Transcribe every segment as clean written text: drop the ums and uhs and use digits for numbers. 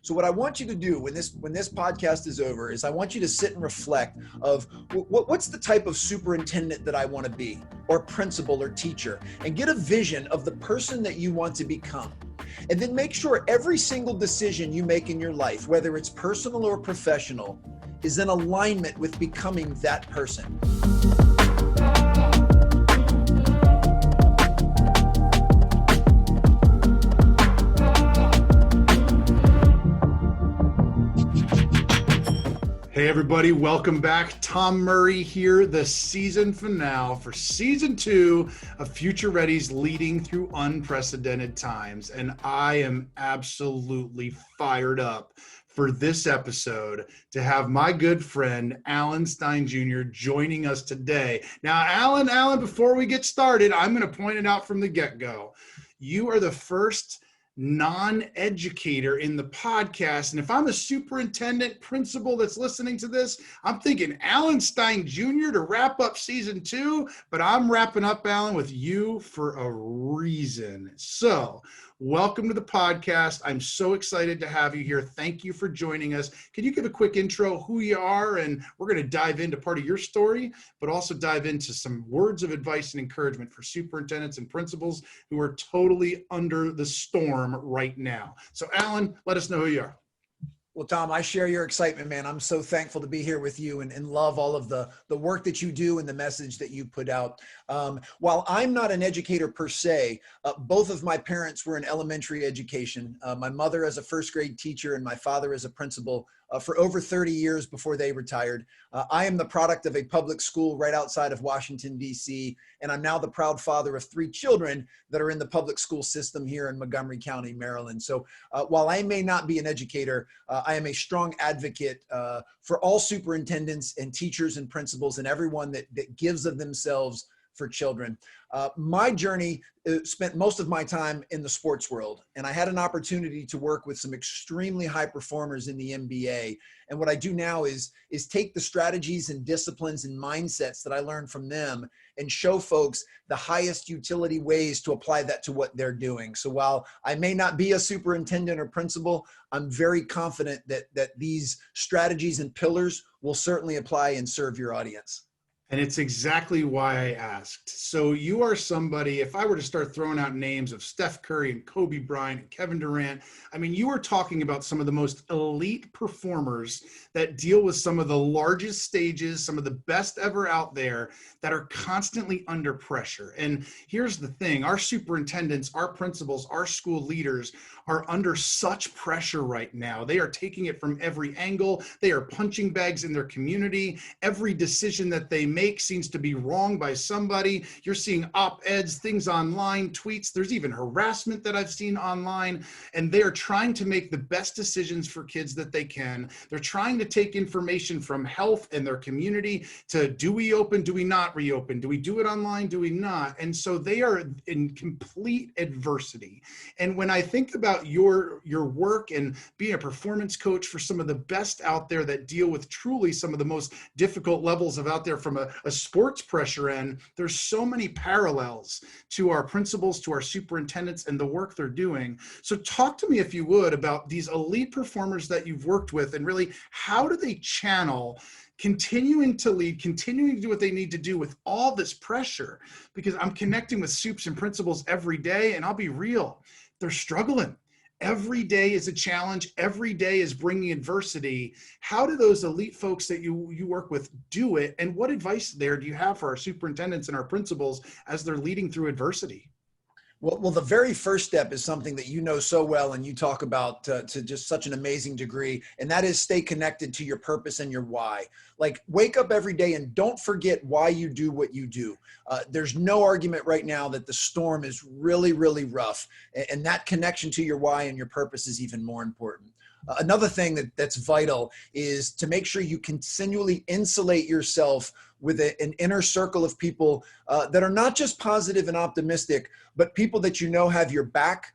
So what I want you to do when this podcast is over is I want you to sit and reflect of what's the type of superintendent that I want to be, or principal or teacher, and get a vision of the person that you want to become. And then make sure every single decision you make in your life, whether it's personal or professional, is in alignment with becoming that person. Hey everybody, welcome back. Tom Murray here, the season finale for season 2 of Future Ready's Leading Through Unprecedented Times. And I am absolutely fired up for this episode to have my good friend, Alan Stein Jr. joining us today. Now, Alan, before we get started, I'm going to point it out from the get-go. You are the first non-educator in the podcast. And if I'm a superintendent principal that's listening to this, I'm thinking Alan Stein Jr. to wrap up season 2, but I'm wrapping up, Alan, with you for a reason. So welcome to the podcast. I'm so excited to have you here. Thank you for joining us. Can you give a quick intro who you are? And we're going to dive into part of your story, but also dive into some words of advice and encouragement for superintendents and principals who are totally under the storm right now. So Alan, let us know who you are. Well, Tom, I share your excitement, man. I'm so thankful to be here with you and love all of the work that you do and the message that you put out. While I'm not an educator per se, both of my parents were in elementary education. My mother as a first grade teacher and my father as a principal for over 30 years before they retired. I am the product of a public school right outside of Washington, D.C., and I'm now the proud father of 3 children that are in the public school system here in Montgomery County, Maryland. So while I may not be an educator, I am a strong advocate for all superintendents and teachers and principals and everyone that gives of themselves for children. My journey spent most of my time in the sports world, and I had an opportunity to work with some extremely high performers in the NBA. And what I do now is take the strategies and disciplines and mindsets that I learned from them and show folks the highest utility ways to apply that to what they're doing. So while I may not be a superintendent or principal, I'm very confident that these strategies and pillars will certainly apply and serve your audience. And it's exactly why I asked. So you are somebody, if I were to start throwing out names of Steph Curry and Kobe Bryant and Kevin Durant, I mean, you are talking about some of the most elite performers that deal with some of the largest stages, some of the best ever out there that are constantly under pressure. And here's the thing, our superintendents, our principals, our school leaders are under such pressure right now. They are taking it from every angle. They are punching bags in their community. Every decision that they make seems to be wrong by somebody. You're seeing op-eds, things online, tweets. There's even harassment that I've seen online. And they are trying to make the best decisions for kids that they can. They're trying to take information from health and their community to do we open, do we not reopen? Do we do it online, do we not? And so they are in complete adversity. And when I think about your work and being a performance coach for some of the best out there that deal with truly some of the most difficult levels of out there from a sports pressure end, there's so many parallels to our principals, to our superintendents and the work they're doing. So talk to me, if you would, about these elite performers that you've worked with and really how do they channel continuing to lead, continuing to do what they need to do with all this pressure? Because I'm connecting with soups and principals every day, and I'll be real, they're struggling. Every day is a challenge. Every day is bringing adversity. How do those elite folks that you work with do it? And what advice there do you have for our superintendents and our principals as they're leading through adversity? Well, the very first step is something that you know so well and you talk about to just such an amazing degree, and that is stay connected to your purpose and your why. Like, wake up every day and don't forget why you do what you do. There's no argument right now that the storm is really, really rough, and that connection to your why and your purpose is even more important. Another thing that's vital is to make sure you continually insulate yourself with an inner circle of people that are not just positive and optimistic, but people that you know have your back,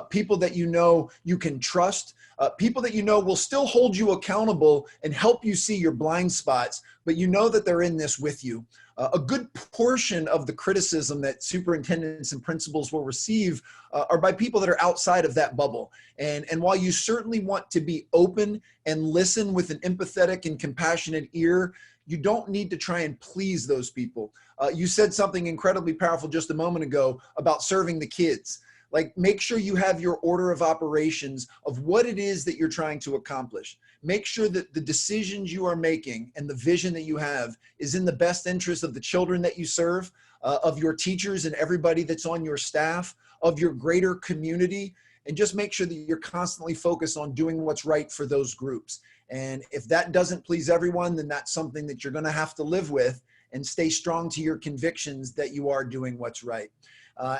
people that you know you can trust, people that you know will still hold you accountable and help you see your blind spots, but you know that they're in this with you. A good portion of the criticism that superintendents and principals will receive are by people that are outside of that bubble. And while you certainly want to be open and listen with an empathetic and compassionate ear, you don't need to try and please those people. You said something incredibly powerful just a moment ago about serving the kids. Like, make sure you have your order of operations of what it is that you're trying to accomplish. Make sure that the decisions you are making and the vision that you have is in the best interest of the children that you serve, of your teachers and everybody that's on your staff, of your greater community, and just make sure that you're constantly focused on doing what's right for those groups. And if that doesn't please everyone, then that's something that you're going to have to live with, and stay strong to your convictions that you are doing what's right.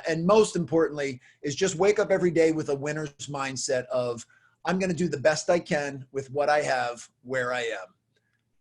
And most importantly is just wake up every day with a winner's mindset of, I'm going to do the best I can with what I have where I am.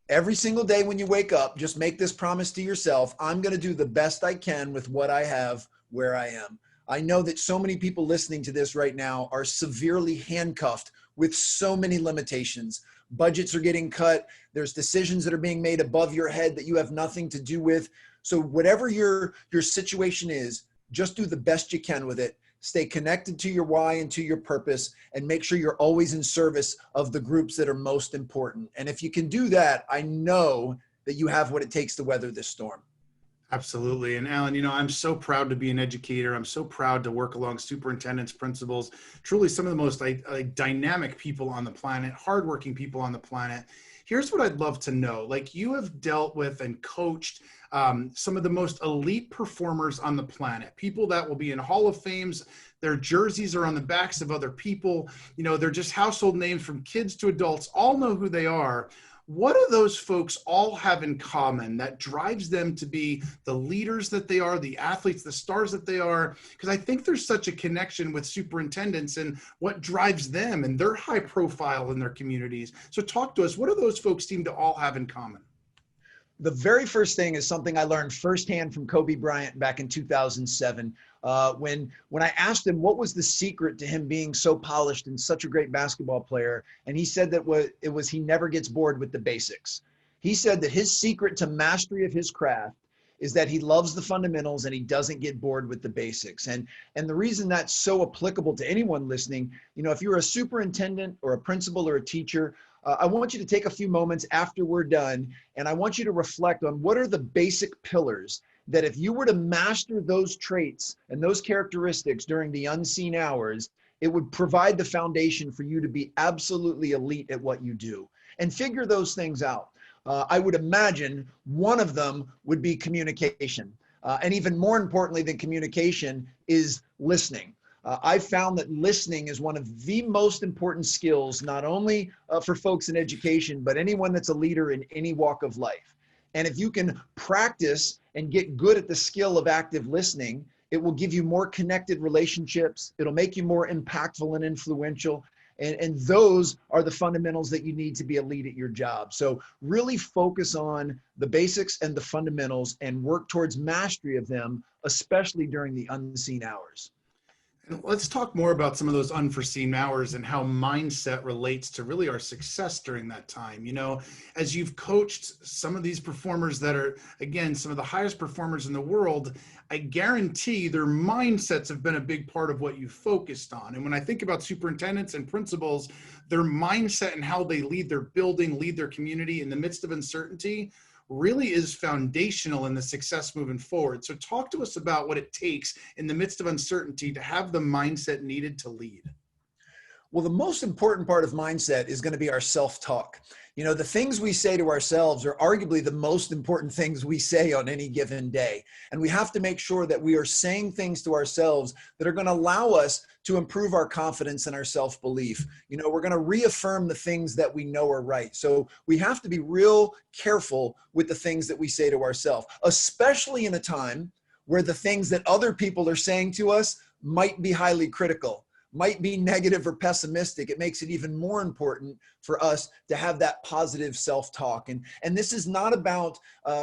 Every single day when you wake up, just make this promise to yourself: I'm going to do the best I can with what I have where I am. I know that so many people listening to this right now are severely handcuffed with so many limitations. Budgets are getting cut. There's decisions that are being made above your head that you have nothing to do with. So whatever your situation is, just do the best you can with it. Stay connected to your why and to your purpose, and make sure you're always in service of the groups that are most important. And if you can do that, I know that you have what it takes to weather this storm. Absolutely. And Alan, I'm so proud to be an educator. I'm so proud to work along superintendents, principals, truly some of the most dynamic people on the planet, hardworking people on the planet. Here's what I'd love to know. Like, you have dealt with and coached some of the most elite performers on the planet, people that will be in Hall of Fames. Their jerseys are on the backs of other people. They're just household names, from kids to adults, all know who they are. What do those folks all have in common that drives them to be the leaders that they are, the athletes, the stars that they are? Because I think there's such a connection with superintendents and what drives them and their high profile in their communities. So talk to us. What do those folks seem to all have in common? The very first thing is something I learned firsthand from Kobe Bryant back in 2007. When I asked him what was the secret to him being so polished and such a great basketball player, and he said that it was he never gets bored with the basics. He said that his secret to mastery of his craft is that he loves the fundamentals and he doesn't get bored with the basics. And the reason that's so applicable to anyone listening, if you're a superintendent or a principal or a teacher, I want you to take a few moments after we're done, and I want you to reflect on what are the basic pillars that if you were to master those traits and those characteristics during the unseen hours, it would provide the foundation for you to be absolutely elite at what you do. And figure those things out. I would imagine one of them would be communication. And even more importantly than communication is listening. I've found that listening is one of the most important skills, not only for folks in education, but anyone that's a leader in any walk of life. And if you can practice and get good at the skill of active listening, it will give you more connected relationships. It'll make you more impactful and influential. And those are the fundamentals that you need to be a lead at your job. So really focus on the basics and the fundamentals and work towards mastery of them, especially during the unseen hours. And let's talk more about some of those unforeseen hours and how mindset relates to really our success during that time. As you've coached some of these performers that are, again, some of the highest performers in the world, I guarantee their mindsets have been a big part of what you focused on. And when I think about superintendents and principals, their mindset and how they lead their building, lead their community in the midst of uncertainty really is foundational in the success moving forward. So talk to us about what it takes in the midst of uncertainty to have the mindset needed to lead. Well, the most important part of mindset is going to be our self-talk. The things we say to ourselves are arguably the most important things we say on any given day. And we have to make sure that we are saying things to ourselves that are going to allow us to improve our confidence and our self-belief. We're going to reaffirm the things that we know are right. So we have to be real careful with the things that we say to ourselves, especially in a time where the things that other people are saying to us might be highly critical, might be negative or pessimistic. It makes it even more important for us to have that positive self-talk. And this is not about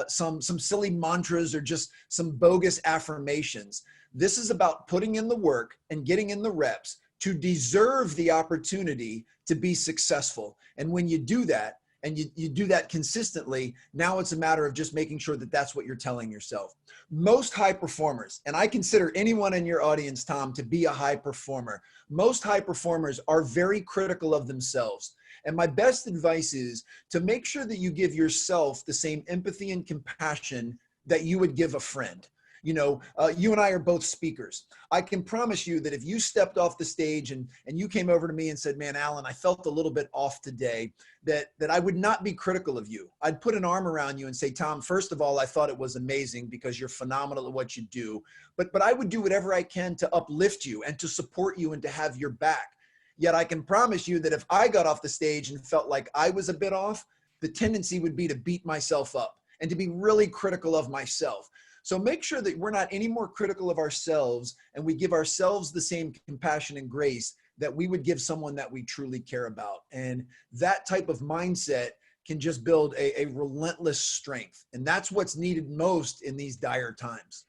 some silly mantras or just some bogus affirmations. This is about putting in the work and getting in the reps to deserve the opportunity to be successful. And when you do that, and you do that consistently, now it's a matter of just making sure that that's what you're telling yourself. Most high performers, and I consider anyone in your audience, Tom, to be a high performer. Most high performers are very critical of themselves. And my best advice is to make sure that you give yourself the same empathy and compassion that you would give a friend. You know, you and I are both speakers. I can promise you that if you stepped off the stage and you came over to me and said, man, Alan, I felt a little bit off today, that I would not be critical of you. I'd put an arm around you and say, Tom, first of all, I thought it was amazing because you're phenomenal at what you do. But I would do whatever I can to uplift you and to support you and to have your back. Yet I can promise you that if I got off the stage and felt like I was a bit off, the tendency would be to beat myself up and to be really critical of myself. So make sure that we're not any more critical of ourselves, and we give ourselves the same compassion and grace that we would give someone that we truly care about. And that type of mindset can just build a relentless strength. And that's what's needed most in these dire times.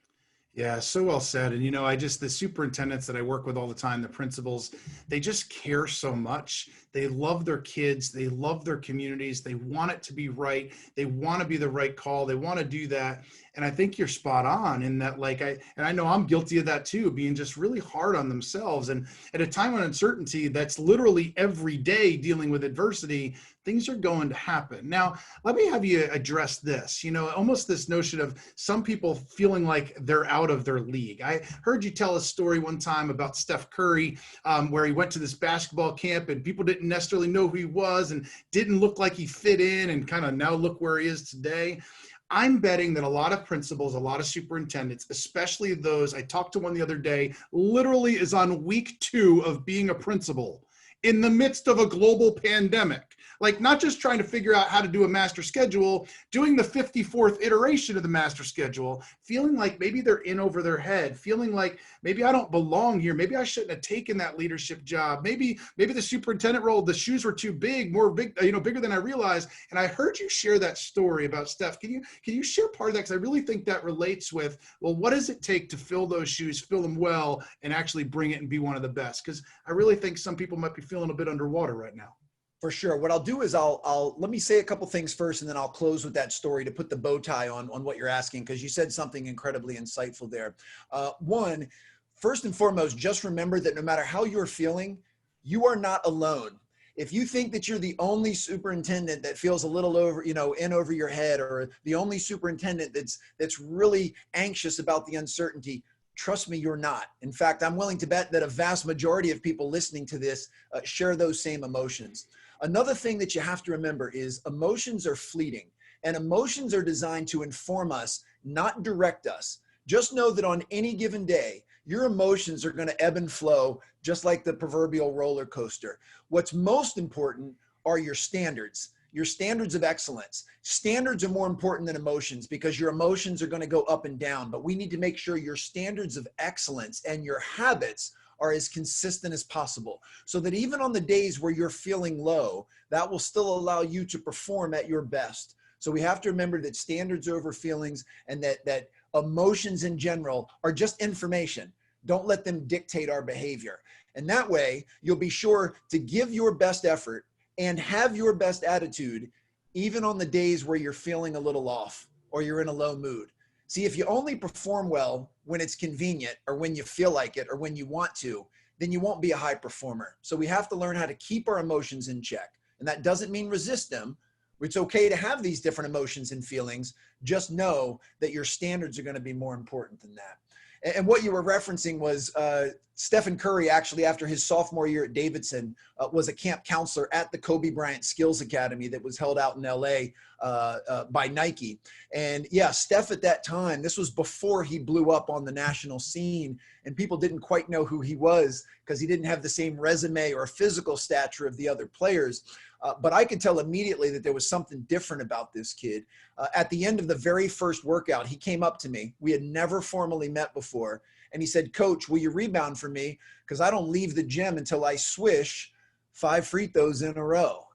Yeah, so well said. And, you know, the superintendents that I work with all the time, the principals, they just care so much. They love their kids. They love their communities. They want it to be right. They want to be the right call. They want to do that. And I think you're spot on in that, like, I know I'm guilty of that too, being just really hard on themselves. And at a time of uncertainty, that's literally every day dealing with adversity, things are going to happen. Now, let me have you address this, you know, almost this notion of some people feeling like they're out of their league. I heard you tell a story one time about Steph Curry, where he went to this basketball camp and people didn't necessarily know who he was and didn't look like he fit in, and kind of now look where he is today. I'm betting that a lot of principals, a lot of superintendents, especially those, I talked to one the other day, literally is on week 2 of being a principal in the midst of a global pandemic. Like, not just trying to figure out how to do a master schedule, doing the 54th iteration of the master schedule, feeling like maybe they're in over their head, feeling like maybe I don't belong here. Maybe I shouldn't have taken that leadership job. Maybe the superintendent role, the shoes were too big, bigger than I realized. And I heard you share that story about Steph. Can you share part of that? Because I really think that relates with, well, what does it take to fill those shoes, fill them well, and actually bring it and be one of the best? Because I really think some people might be feeling a bit underwater right now. For sure. What I'll do is I'll let me say a couple things first, and then I'll close with that story to put the bow tie on what you're asking, because you said something incredibly insightful there. One, first and foremost, just remember that no matter how you're feeling, you are not alone. If you think that you're the only superintendent that feels a little in over your head, or the only superintendent that's really anxious about the uncertainty, trust me, you're not. In fact, I'm willing to bet that a vast majority of people listening to this share those same emotions. Another thing that you have to remember is emotions are fleeting, and emotions are designed to inform us, not direct us. Just know that on any given day, your emotions are going to ebb and flow just like the proverbial roller coaster. What's most important are your standards of excellence. Standards are more important than emotions, because your emotions are going to go up and down, but we need to make sure your standards of excellence and your habits are as consistent as possible, so that even on the days where you're feeling low, that will still allow you to perform at your best. So we have to remember that standards over feelings, and that emotions in general are just information. Don't let them dictate our behavior. And that way, you'll be sure to give your best effort and have your best attitude, even on the days where you're feeling a little off or you're in a low mood. See, if you only perform well when it's convenient, or when you feel like it, or when you want to, then you won't be a high performer. So we have to learn how to keep our emotions in check. And that doesn't mean resist them. It's okay to have these different emotions and feelings. Just know that your standards are going to be more important than that. And what you were referencing was Stephen Curry, actually, after his sophomore year at Davidson, was a camp counselor at the Kobe Bryant Skills Academy that was held out in LA by Nike. And yeah, Steph at that time, this was before he blew up on the national scene, and people didn't quite know who he was because he didn't have the same resume or physical stature of the other players. But I could tell immediately that there was something different about this kid. At the end of the very first workout, he came up to me. We had never formally met before. And he said, "Coach, will you rebound for me? Because I don't leave the gym until I swish 5 free throws in a row."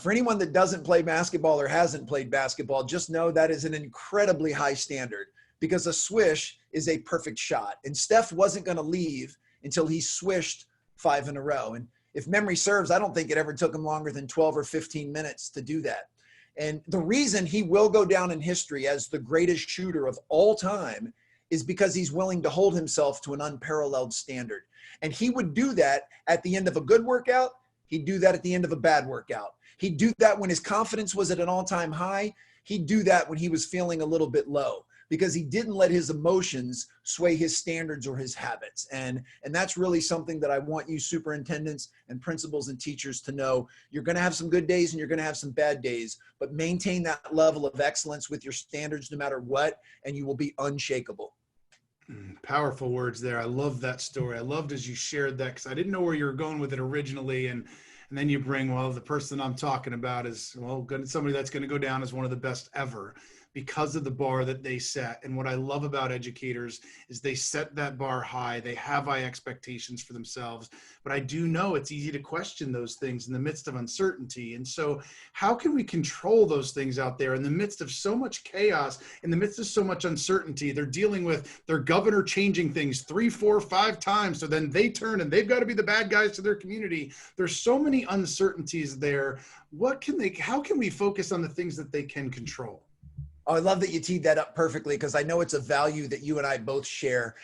For anyone that doesn't play basketball or hasn't played basketball, just know that is an incredibly high standard, because a swish is a perfect shot. And Steph wasn't going to leave until he swished 5 in a row. And if memory serves, I don't think it ever took him longer than 12 or 15 minutes to do that. And the reason he will go down in history as the greatest shooter of all time is because he's willing to hold himself to an unparalleled standard. And he would do that at the end of a good workout. He'd do that at the end of a bad workout. He'd do that when his confidence was at an all-time high. He'd do that when he was feeling a little bit low, because he didn't let his emotions sway his standards or his habits. And that's really something that I want you superintendents and principals and teachers to know. You're going to have some good days and you're going to have some bad days, but maintain that level of excellence with your standards no matter what, and you will be unshakable. Powerful words there. I love that story. I loved as you shared that, because I didn't know where you were going with it originally. And then you bring, well, the person I'm talking about is, well, somebody that's going to go down as one of the best ever, because of the bar that they set. And what I love about educators is they set that bar high. They have high expectations for themselves. But I do know it's easy to question those things in the midst of uncertainty. And so how can we control those things out there in the midst of so much chaos, in the midst of so much uncertainty? They're dealing with their governor changing things 3, 4, 5 times. So then they turn and they've got to be the bad guys to their community. There's so many uncertainties there. How can we focus on the things that they can control? Oh, I love that you teed that up perfectly, because I know it's a value that you and I both share.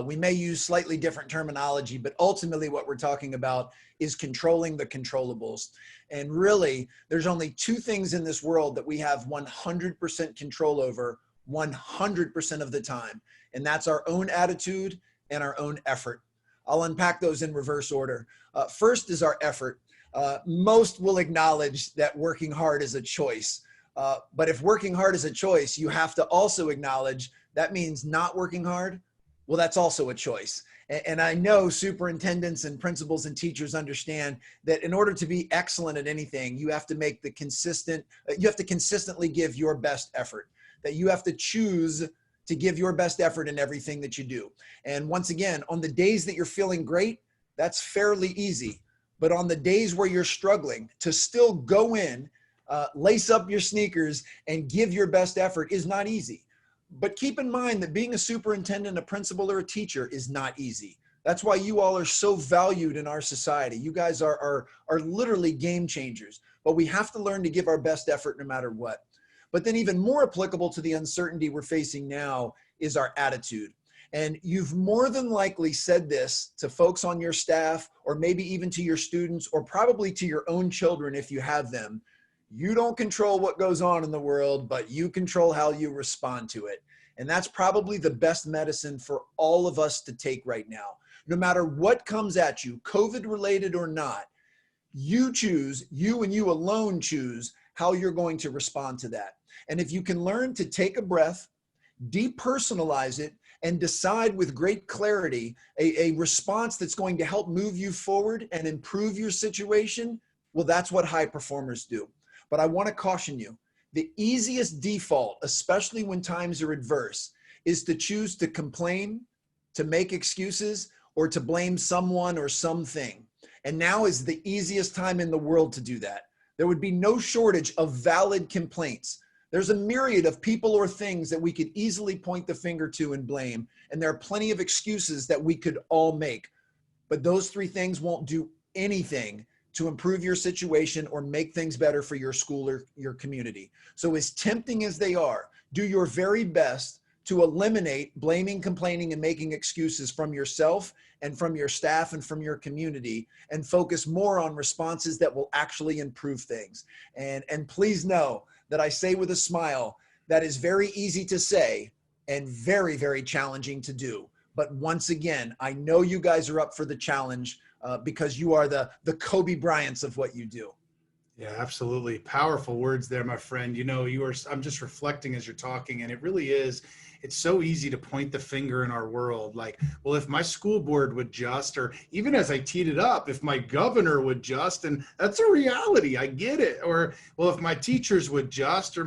We may use slightly different terminology, but ultimately what we're talking about is controlling the controllables. And really, there's only 2 things in this world that we have 100% control over 100% of the time. And that's our own attitude and our own effort. I'll unpack those in reverse order. First is our effort. Most will acknowledge that working hard is a choice. But if working hard is a choice, you have to also acknowledge that means not working hard. Well, that's also a choice. And I know superintendents and principals and teachers understand that in order to be excellent at anything, you have to make you have to consistently give your best effort, that you have to choose to give your best effort in everything that you do. And once again, on the days that you're feeling great, that's fairly easy. But on the days where you're struggling, to still go in, lace up your sneakers and give your best effort is not easy. But keep in mind that being a superintendent, a principal, or a teacher is not easy. That's why you all are so valued in our society. You guys are literally game changers, but we have to learn to give our best effort no matter what. But then even more applicable to the uncertainty we're facing now is our attitude. And you've more than likely said this to folks on your staff, or maybe even to your students, or probably to your own children if you have them. You don't control what goes on in the world, but you control how you respond to it. And that's probably the best medicine for all of us to take right now. No matter what comes at you, COVID related or not, you choose, you and you alone choose how you're going to respond to that. And if you can learn to take a breath, depersonalize it, and decide with great clarity a response that's going to help move you forward and improve your situation, well, that's what high performers do. But I want to caution you, the easiest default, especially when times are adverse, is to choose to complain, to make excuses, or to blame someone or something. And now is the easiest time in the world to do that. There would be no shortage of valid complaints. There's a myriad of people or things that we could easily point the finger to and blame. And there are plenty of excuses that we could all make. But those 3 things won't do anything to improve your situation or make things better for your school or your community. So as tempting as they are, do your very best to eliminate blaming, complaining, and making excuses from yourself and from your staff and from your community, and focus more on responses that will actually improve things. And please know that I say with a smile, that is very easy to say and very, very challenging to do. But once again, I know you guys are up for the challenge because you are the Kobe Bryants of what you do. Yeah, absolutely. Powerful words there, my friend. You know, I'm just reflecting as you're talking, and it really is, it's so easy to point the finger in our world. Like, well, if my school board would just, or even as I teed it up, if my governor would just, and that's a reality, I get it. Or, well, if my teachers would just,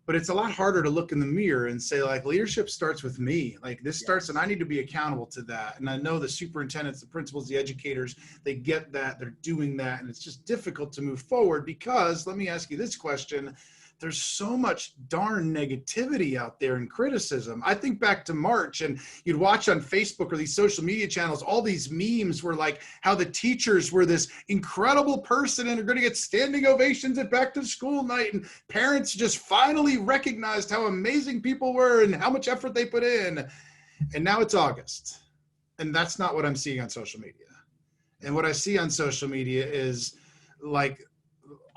but it's a lot harder to look in the mirror and say, like, leadership starts with me. Like, this starts, and I need to be accountable to that. And I know the superintendents, the principals, the educators, they get that, they're doing that. And it's just difficult to move forward because, let me ask you this question, there's so much darn negativity out there and criticism. I think back to March, and you'd watch on Facebook or these social media channels, all these memes were like how the teachers were this incredible person and are going to get standing ovations at back to school night. And parents just finally recognized how amazing people were and how much effort they put in. And now it's August. And that's not what I'm seeing on social media. And what I see on social media is like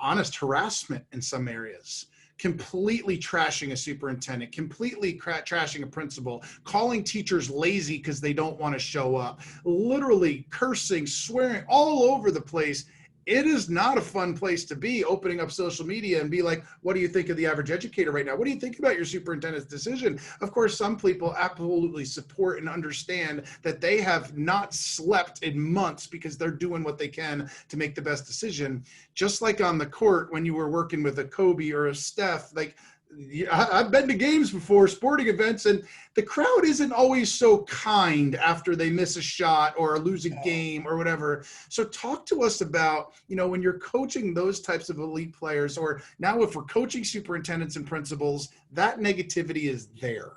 honest harassment in some areas, completely trashing a superintendent, completely trashing a principal, calling teachers lazy because they don't want to show up, literally cursing, swearing all over the place. It is not a fun place to be, opening up social media and be like, what do you think of the average educator right now? What do you think about your superintendent's decision? Of course, some people absolutely support and understand that they have not slept in months because they're doing what they can to make the best decision. Just like on the court, when you were working with a Kobe or a Steph, like, I've been to games before, sporting events, and the crowd isn't always so kind after they miss a shot or lose a game or whatever. So talk to us about, when you're coaching those types of elite players, or now if we're coaching superintendents and principals, that negativity is there.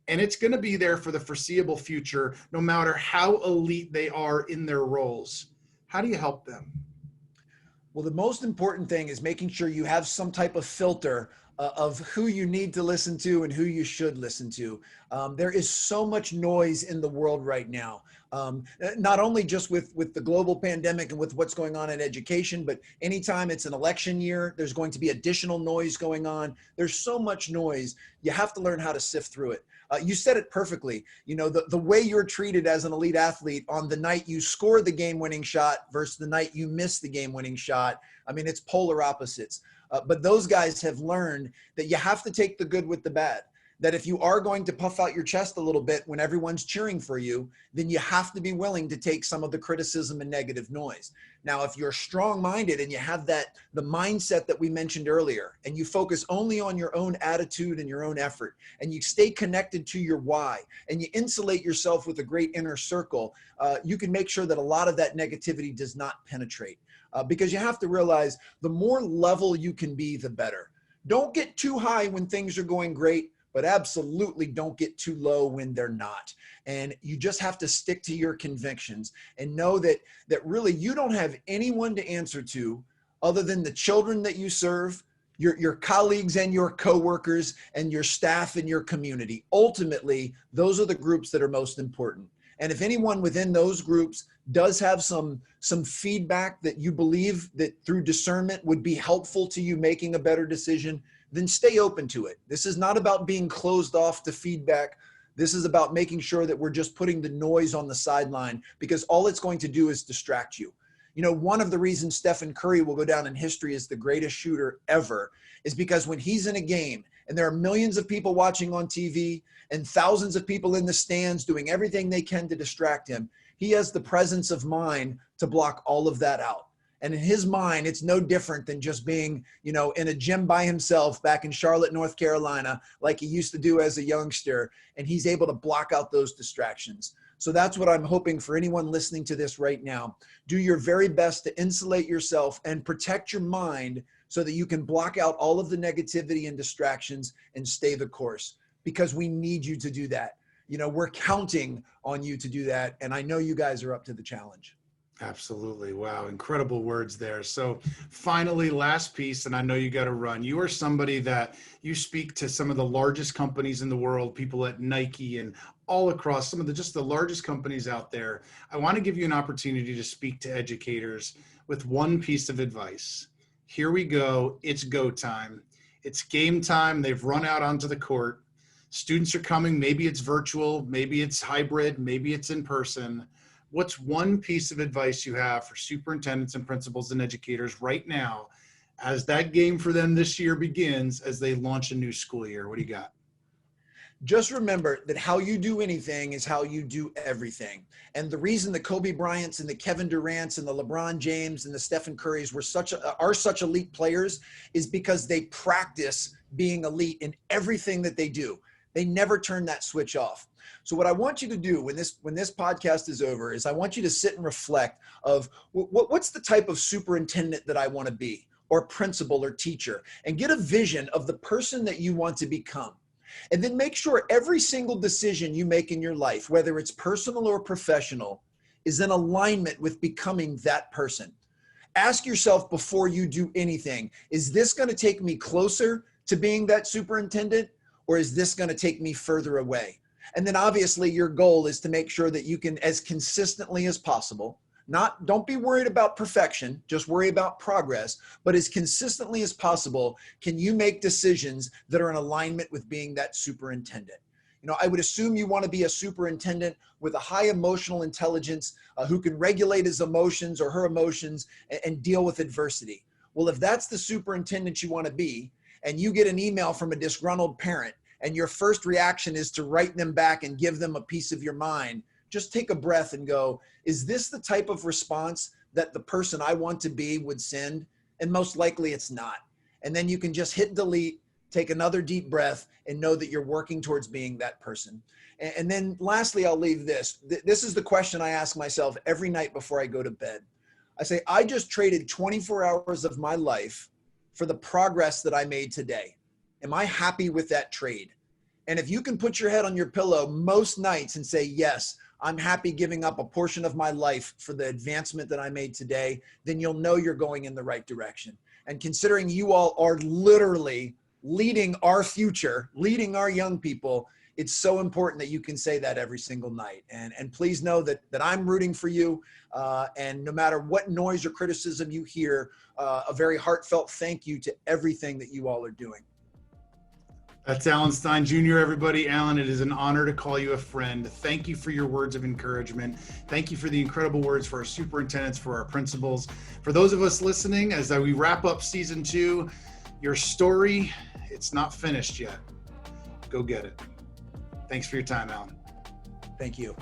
And it's going to be there for the foreseeable future, no matter how elite they are in their roles. How do you help them? Well, the most important thing is making sure you have some type of filter of who you need to listen to and who you should listen to. There is so much noise in the world right now, not only just with the global pandemic and with what's going on in education, but anytime it's an election year, there's going to be additional noise going on. There's so much noise. You have to learn how to sift through it. You said it perfectly. The way you're treated as an elite athlete on the night you score the game-winning shot versus the night you miss the game-winning shot, I mean, it's polar opposites. But those guys have learned that you have to take the good with the bad. That if you are going to puff out your chest a little bit when everyone's cheering for you, then you have to be willing to take some of the criticism and negative noise. Now, if you're strong-minded and you have the mindset that we mentioned earlier, and you focus only on your own attitude and your own effort, and you stay connected to your why, and you insulate yourself with a great inner circle, you can make sure that a lot of that negativity does not penetrate. Because you have to realize the more level you can be, the better. Don't get too high when things are going great, but absolutely don't get too low when they're not. And you just have to stick to your convictions and know that really you don't have anyone to answer to other than the children that you serve, your colleagues and your coworkers, and your staff and your community. Ultimately, those are the groups that are most important. And if anyone within those groups does have some feedback that you believe that through discernment would be helpful to you making a better decision, then stay open to it. This is not about being closed off to feedback. This is about making sure that we're just putting the noise on the sideline, because all it's going to do is distract you. One of the reasons Stephen Curry will go down in history as the greatest shooter ever is because when he's in a game and there are millions of people watching on TV and thousands of people in the stands doing everything they can to distract him, he has the presence of mind to block all of that out. And in his mind, it's no different than just being, in a gym by himself back in Charlotte, North Carolina, like he used to do as a youngster. And he's able to block out those distractions. So that's what I'm hoping for anyone listening to this right now. Do your very best to insulate yourself and protect your mind so that you can block out all of the negativity and distractions and stay the course, because we need you to do that. We're counting on you to do that. And I know you guys are up to the challenge. Absolutely. Wow. Incredible words there. So finally, last piece, and I know you got to run. You are somebody that you speak to some of the largest companies in the world, people at Nike and all across some of the largest companies out there. I want to give you an opportunity to speak to educators with one piece of advice. Here we go. It's go time. It's game time. They've run out onto the court. Students are coming. Maybe it's virtual. Maybe it's hybrid. Maybe it's in person. What's one piece of advice you have for superintendents and principals and educators right now as that game for them this year begins, as they launch a new school year? What do you got? Just remember that how you do anything is how you do everything. And the reason the Kobe Bryants and the Kevin Durants and the LeBron James and the Stephen Currys are such elite players is because they practice being elite in everything that they do. They never turn that switch off. So what I want you to do when this podcast is over is I want you to sit and reflect of what's the type of superintendent that I want to be? or principal or teacher, and get a vision of the person that you want to become. And then make sure every single decision you make in your life, whether it's personal or professional, is in alignment with becoming that person. Ask yourself before you do anything, is this going to take me closer to being that superintendent, or is this going to take me further away? And then obviously your goal is to make sure that you can, as consistently as possible, don't be worried about perfection, just worry about progress, but as consistently as possible, can you make decisions that are in alignment with being that superintendent? You know, I would assume you want to be a superintendent with a high emotional intelligence, who can regulate his emotions or her emotions and deal with adversity. Well, if that's the superintendent you want to be, and you get an email from a disgruntled parent, and your first reaction is to write them back and give them a piece of your mind, just take a breath and go, is this the type of response that the person I want to be would send? And most likely it's not. And then you can just hit delete, take another deep breath, and know that you're working towards being that person. And then lastly, I'll leave this. This is the question I ask myself every night before I go to bed. I say, I just traded 24 hours of my life for the progress that I made today. Am I happy with that trade? And if you can put your head on your pillow most nights and say, yes, I'm happy giving up a portion of my life for the advancement that I made today, then you'll know you're going in the right direction. And considering you all are literally leading our future, leading our young people, it's so important that you can say that every single night. And please know that I'm rooting for you. And no matter what noise or criticism you hear, a very heartfelt thank you to everything that you all are doing. That's Alan Stein Jr., everybody. Alan, it is an honor to call you a friend. Thank you for your words of encouragement. Thank you for the incredible words for our superintendents, for our principals. For those of us listening, as we wrap up season 2, your story, it's not finished yet. Go get it. Thanks for your time, Alan. Thank you.